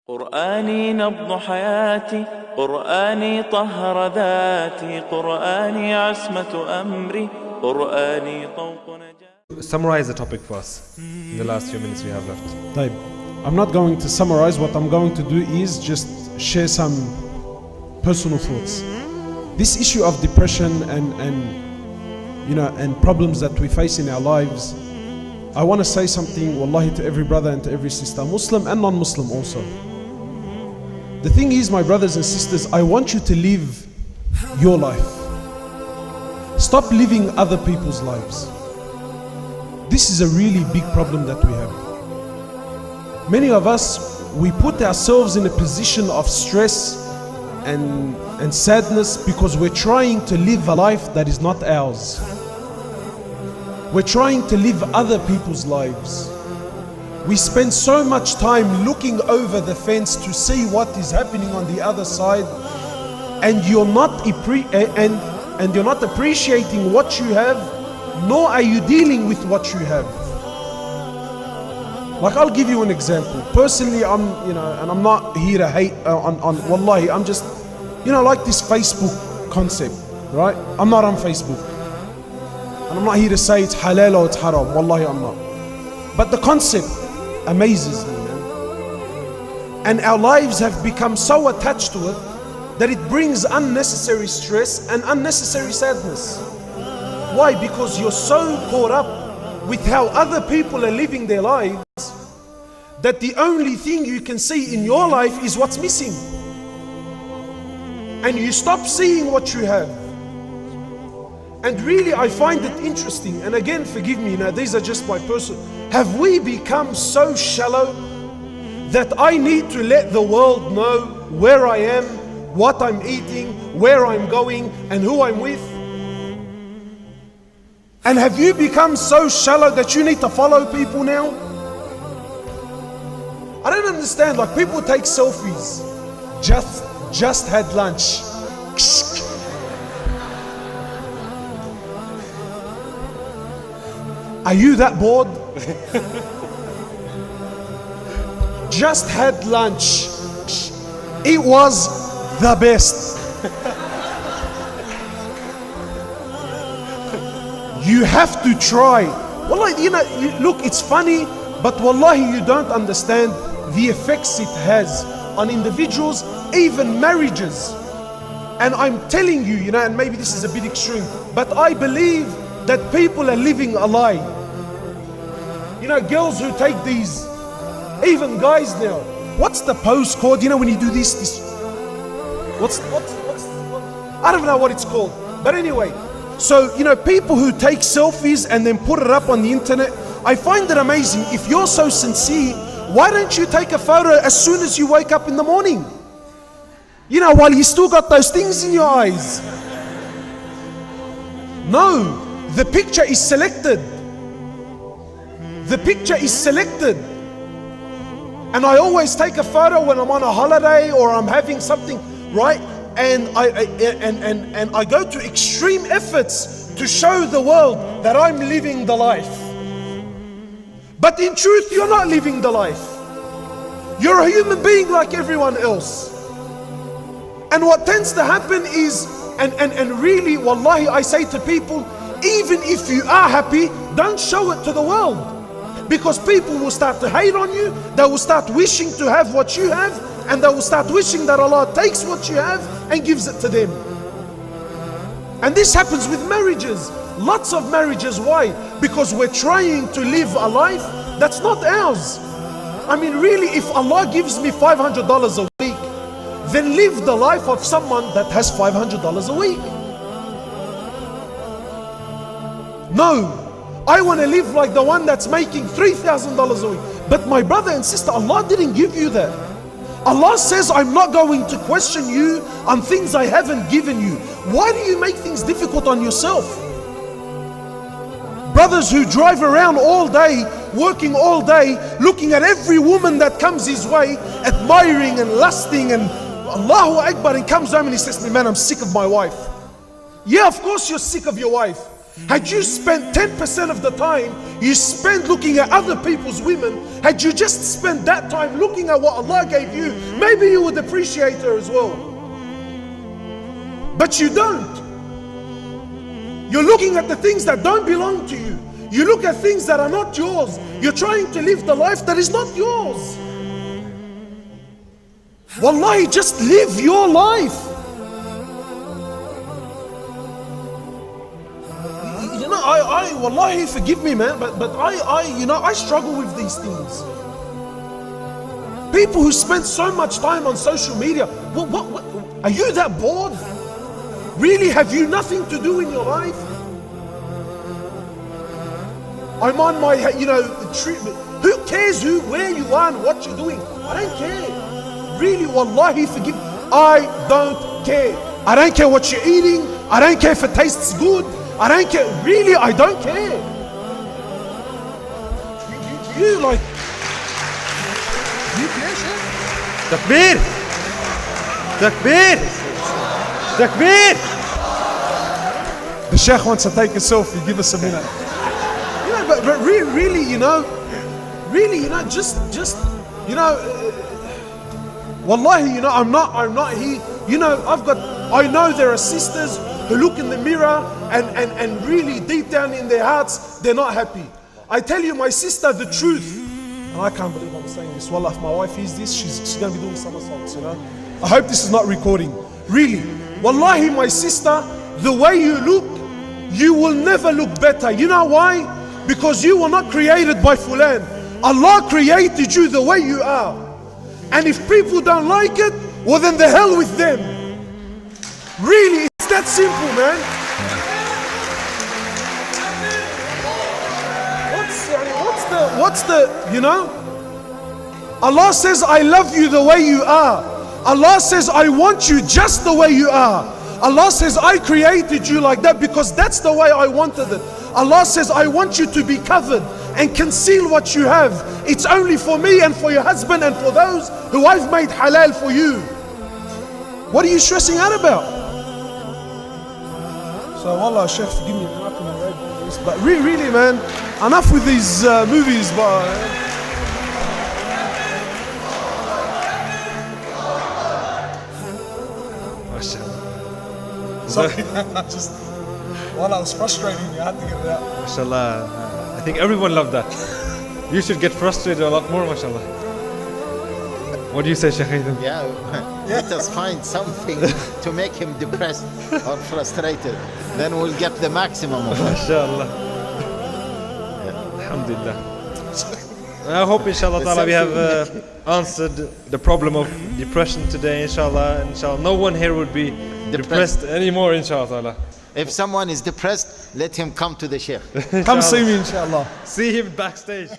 قرآني نبض حياتي، قرآني طهر ذاتي، قرآني عصمة أمري، قرآني طوق نجاتي. Summarize the topic for us in the last few minutes we have left. طيب, I'm not going to summarize. What I'm going to do is just share some personal thoughts. This issue of depression and problems that we face in our lives, I want to say something, wallahi, to every brother and to every sister, Muslim and non-Muslim also. The thing is, my brothers and sisters, I want you to live your life. Stop living other people's lives. This is a really big problem that we have. Many of us, we put ourselves in a position of stress and sadness because we're trying to live a life that is not ours. We're trying to live other people's lives. We spend so much time looking over the fence to see what is happening on the other side, and you're not appreciating what you have, nor are you dealing with what you have. Like, I'll give you an example. Personally, and I'm not here to hate on wallahi, I'm just, like this Facebook concept, right? I'm not on Facebook. And I'm not here to say it's halal or it's haram. Wallahi, I'm not. But the concept amazes me, man. And our lives have become so attached to it that it brings unnecessary stress and unnecessary sadness. Why? Because you're so caught up with how other people are living their lives that the only thing you can see in your life is what's missing. And you stop seeing what you have. And really, I find it interesting, and again, forgive me, these are just my personal. Have we become so shallow that I need to let the world know where I am, what I'm eating, where I'm going, and who I'm with? And have you become so shallow that you need to follow people now? I don't understand, like, people take selfies. Just had lunch. Are you that bored? Just had lunch. It was the best. You have to try. Wallahi, look, it's funny, but wallahi, you don't understand the effects it has on individuals, even marriages. And I'm telling you, and maybe this is a bit extreme, but I believe that people are living a lie. Girls who take these, even guys now. What's the pose called? When you do this, what's I don't know what it's called. But anyway, so, people who take selfies and then put it up on the internet, I find it amazing. If you're so sincere, why don't you take a photo as soon as you wake up in the morning? While you still got those things in your eyes. No, the picture is selected. The picture is selected. And I always take a photo when I'm on a holiday or I'm having something, right? And I go to extreme efforts to show the world that I'm living the life. But in truth, you're not living the life. You're a human being like everyone else. And what tends to happen is, and really, wallahi, I say to people, even if you are happy, don't show it to the world. Because people will start to hate on you, they will start wishing to have what you have, and they will start wishing that Allah takes what you have and gives it to them. And this happens with marriages, lots of marriages. Why? Because we're trying to live a life that's not ours. I mean, really, if Allah gives me $500 a week, then live the life of someone that has $500 a week. No. I want to live like the one that's making $3,000 a week. But my brother and sister, Allah didn't give you that. Allah says, I'm not going to question you on things I haven't given you. Why do you make things difficult on yourself? Brothers who drive around all day, working all day, looking at every woman that comes his way, admiring and lusting, and Allahu Akbar, and comes home and he says to me, man, I'm sick of my wife. Yeah, of course you're sick of your wife. Had you spent 10% of the time you spend looking at other people's women, had you just spent that time looking at what Allah gave you, maybe you would appreciate her as well. But you don't. You're looking at the things that don't belong to you. You look at things that are not yours. You're trying to live the life that is not yours. Wallahi, just live your life. You know, wallahi, forgive me, man, but I struggle with these things. People who spend so much time on social media, what are you that bored? Really, have you nothing to do in your life? I'm on my, treatment. Who cares where you are and what you're doing? I don't care. Really, wallahi, forgive me. I don't care. I don't care what you're eating. I don't care if it tastes good. I don't care. Really, I don't care. You like... You care, Sheikh? Takbir! Takbir! Takbir! The Sheikh wants to take a selfie. Give us a minute. But really, just, wallahi, I'm not here. I know there are sisters who look in the mirror and really deep down in their hearts, they're not happy. I tell you, my sister, the truth, and I can't believe I'm saying this. Wallah, if my wife hears this, she's going to be doing somersaults, I hope this is not recording. Really, wallahi, my sister, the way you look, you will never look better. You know why? Because you were not created by Fulan. Allah created you the way you are. And if people don't like it, well then the hell with them. Really, it's that simple, man. What's the, Allah says, I love you the way you are. Allah says, I want you just the way you are. Allah says, I created you like that because that's the way I wanted it. Allah says, I want you to be covered and conceal what you have. It's only for me and for your husband and for those who I've made halal for you. What are you stressing out about? So Allah, Sheikh, forgive me, but really, man, enough with these movies, but... Sorry, I was frustrating me. I had to get it out. MashaAllah. I think everyone loved that. You should get frustrated a lot more, MashaAllah. What do you say, Shaykh Aydin? Yeah, let us find something to make him depressed or frustrated. Then we'll get the maximum of it. MashaAllah. Alhamdulillah. I hope, inshallah ta'ala, we have answered the problem of depression today, inshallah. Inshallah, no one here would be depressed anymore, inshallah ta'ala. If someone is depressed, let him come to the Sheikh. Come see me, inshallah. See him backstage.